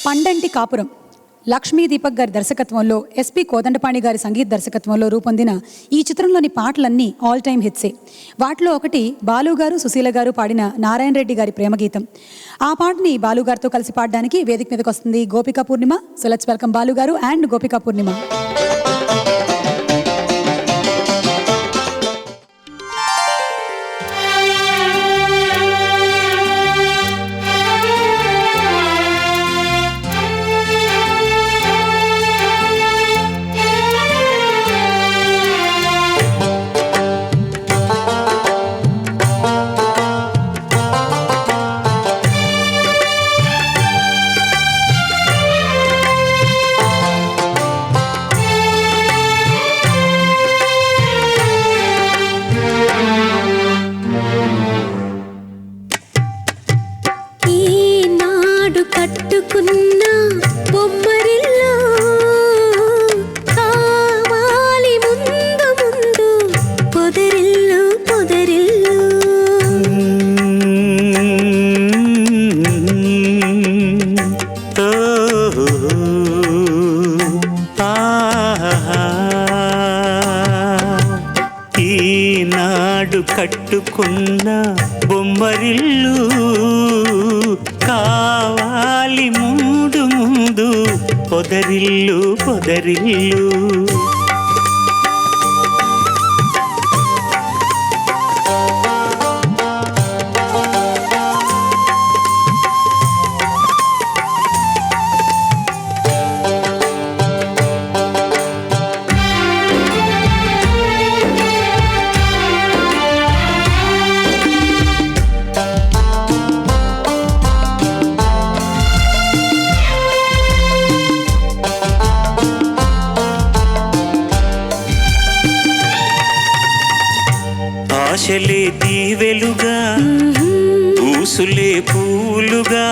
పండంటి కాపురం లక్ష్మీ దీపక్ గారి దర్శకత్వంలో ఎస్పి కోదండపాణి గారి సంగీత దర్శకత్వంలో రూపొందిన ఈ చిత్రంలోని పాటలన్నీ ఆల్ టైమ్ హిట్సే. వాటిలో ఒకటి బాలు గారు సుశీల గారు పాడిన నారాయణ రెడ్డి గారి ప్రేమగీతం. ఆ పాటని బాలు గారితో కలిసి పాడడానికి వేదిక మీదకి వస్తుంది గోపికా పూర్ణిమ. సో లెట్స్ వెల్కమ్ బాలు గారు అండ్ గోపికా పూర్ణిమ. ఈనాడు కట్టుకున్న బొమ్మరిల్లు కావాలి ముందు ముందు పొదరిల్లు పొదరిల్లు. ఆశలే దీవెలుగా ఊసులే పూలుగా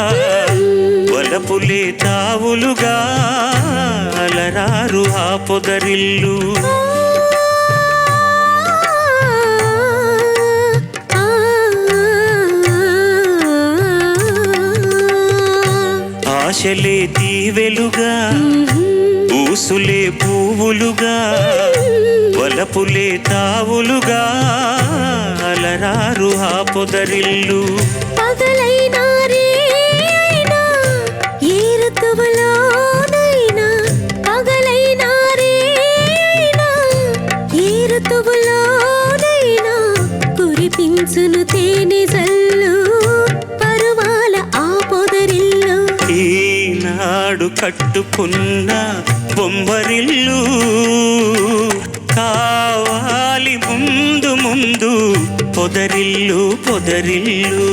వలపులే తావులుగా అలరారు ఆ పొదరిల్లు. ఆశలే దీవెలుగా ఊసులే పువ్వులుగా వలపులే తావులుగా అలరారు ఆ పొదరిల్లు. పగలైనా రేయినా ఏ ఋతువులోనైనా, పగలైనా రేయినా ఏ ఋతువులోనైనా కురిపించును తేనె జల్లు పరువాల ఆ పొదరిల్లు. ఈనాడు కట్టుకున్న బొమ్మరిల్లు కావాలి ముందు ముందు పొదరిల్లు పొదరిల్లు.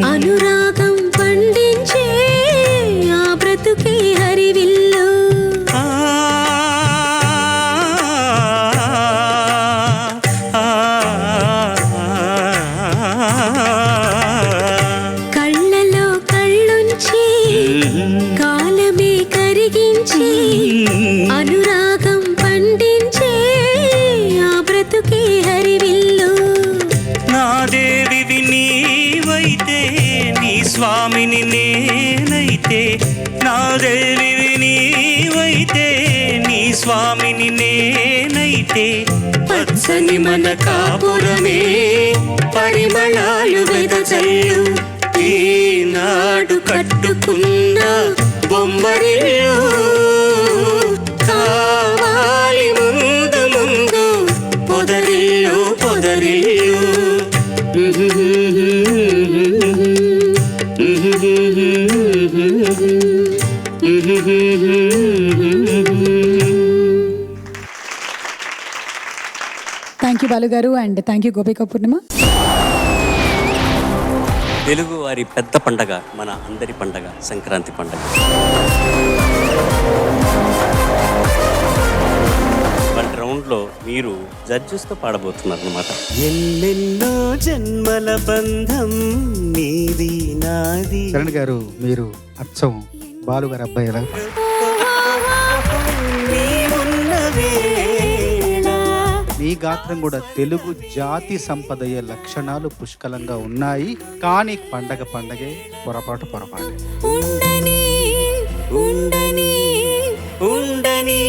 అనురాగం పండించే ఆ బ్రతుకే హరివిల్లు. కళ్ళలో కళ్ళుంచి కాలమే కరిగించి అనురాగం పండించే ఆ బ్రతుకే హరివిల్లు. నా దేవివి నీవైతే నీ స్వామిని నేనైతే, నా దేవివి నీవైతే నీ స్వామిని నేనైతే పచ్చని మన కాపురమే పరిమళాలు వెదజల్లు. ఈనాడు కట్టుకున్న బొమ్మరిల్లు కావాలి ముందు ముందు పొదరిల్లు పొదరిల్లు. థ్యాంక్ యూ బాలు గారు అండ్ థ్యాంక్ యూ గోపిక పూర్ణిమ. తెలుగు వారి పెద్ద పండగ, మన అందరి పండగ సంక్రాంతి పండగ. వన్ రౌండ్లో మీరు జడ్జెస్తో పాడబోతున్నారు అనమాట. ఎల్లెన్నో జన్మల బంధం నీది నాది. చరణ్ గారు, మీరు అచ్చం బాలు గారు అబ్బాయి ఎలా? నీవున్న వేళ మీ గాత్రం కూడా తెలుగు జాతి సంపదయ్యే లక్షణాలు పుష్కలంగా ఉన్నాయి. కానీ పండగే పొరపాటు. ఉండని ఉండని ఉండని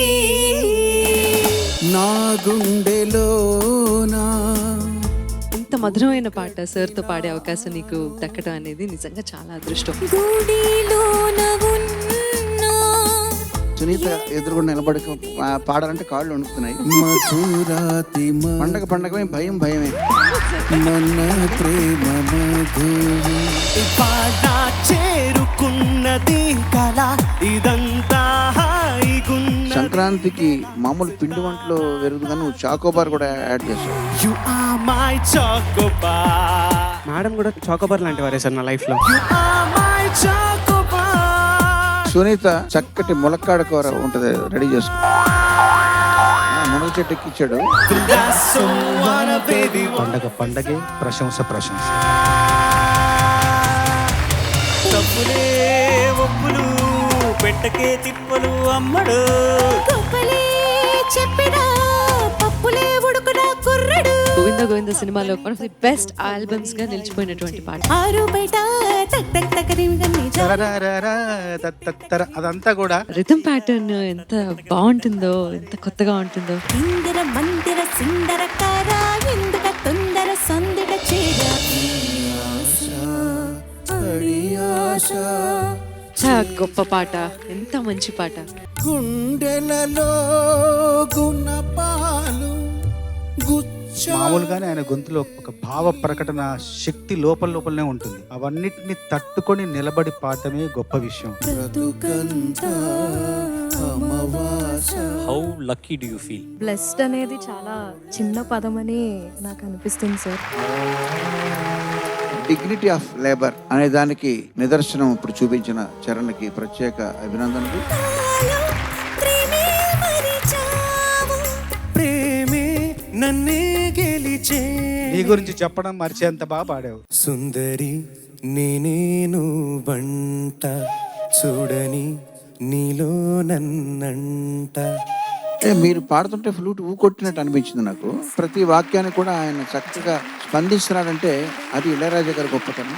నా గుండెలోనా. ఇంత మధురమైన పాట సార్తో పాడే అవకాశం నీకు దక్కడం అనేది నిజంగా చాలా అదృష్టం. గుడిలోన ఉన్నా సునీత ఎదురుగుండా నిలబడి పాడాలంటే కాళ్ళు వణుకుతున్నాయి. మధురాతి పండగమే భయమే. మన ప్రేమ మధువు. ఇవాళ చేరుకున్నది కళ, ఇదంతా హాయిగున్న. సంక్రాంతికి మామూలు పిండి వంటలు వెరుగుదు కానీ నువ్వు చాకోబార్ కూడా యాడ్ చేస్తావు. You are my chocobar. Madam కూడా చాకోబార్ లాంటి వారే సార్ నా లైఫ్లో. You are my chocobar. Sunitha చక్కటి ములక్కాడ కూర ఉంటది, రెడీ చేసుకో. మునగ చెట్టు ఎక్కిచ్చాడు. That's so what a baby. పండగే ప్రశంస. తప్పులే ఒప్పులు పెట్టకే తిప్పలు అమ్మడు. గొప్పలే చెప్పినా పప్పులే ఉడుకునా కుర్రడు. గోవింద గోవింద సినిమాలో one of the best albums గా నిలిచిపోయినటువంటి పాట. ఆరు బయట టక్ టక్ టక్ రిమిగని తరరరరా, తత్తత్తర, అదంతా కూడా రిథమ్ ప్యాటర్న్ ఎంత బాగుంటుందో, ఎంత కొత్తగా ఉంటుందో. ఇందిర మందిర సిందర కార ఎందుక తొందర సందిట చేర చాలా గొప్ప పాట, ఎంత మంచి పాట. గుండెలలో గుణపాలు గుచ్చ. మామూలుగానే ఆయన గొంతులో ఒక భావ ప్రకటన శక్తి లోపలనే ఉంటుంది. అవన్నిటిని తట్టుకొని నిలబడి పాడటమే గొప్ప విషయం. How lucky do you feel? Blessed అనేది చాలా చిన్న పదం అని నాకు అనిపిస్తుంది సార్. డిగ్నిటీ ఆఫ్ లేబర్ అనే దానికి నిదర్శనం ఇప్పుడు చూపించిన చరణ్కి ప్రత్యేక అభినందనలు. ప్రేమే నన్నే గెలిచే. నీ గురించి చెప్పడం మర్చేంత బాగా పాడావు. సుందరి నేనేను వంట చూడని నీలో నన్నంట. మీరు పాడుతుంటే ఫ్లూట్ ఊకొట్టినట్టు అనిపించింది నాకు. ప్రతి వాక్యాన్ని కూడా ఆయన చక్కగా స్పందిస్తున్నాడంటే అది ఇళయరాజా గారి గొప్పతనం.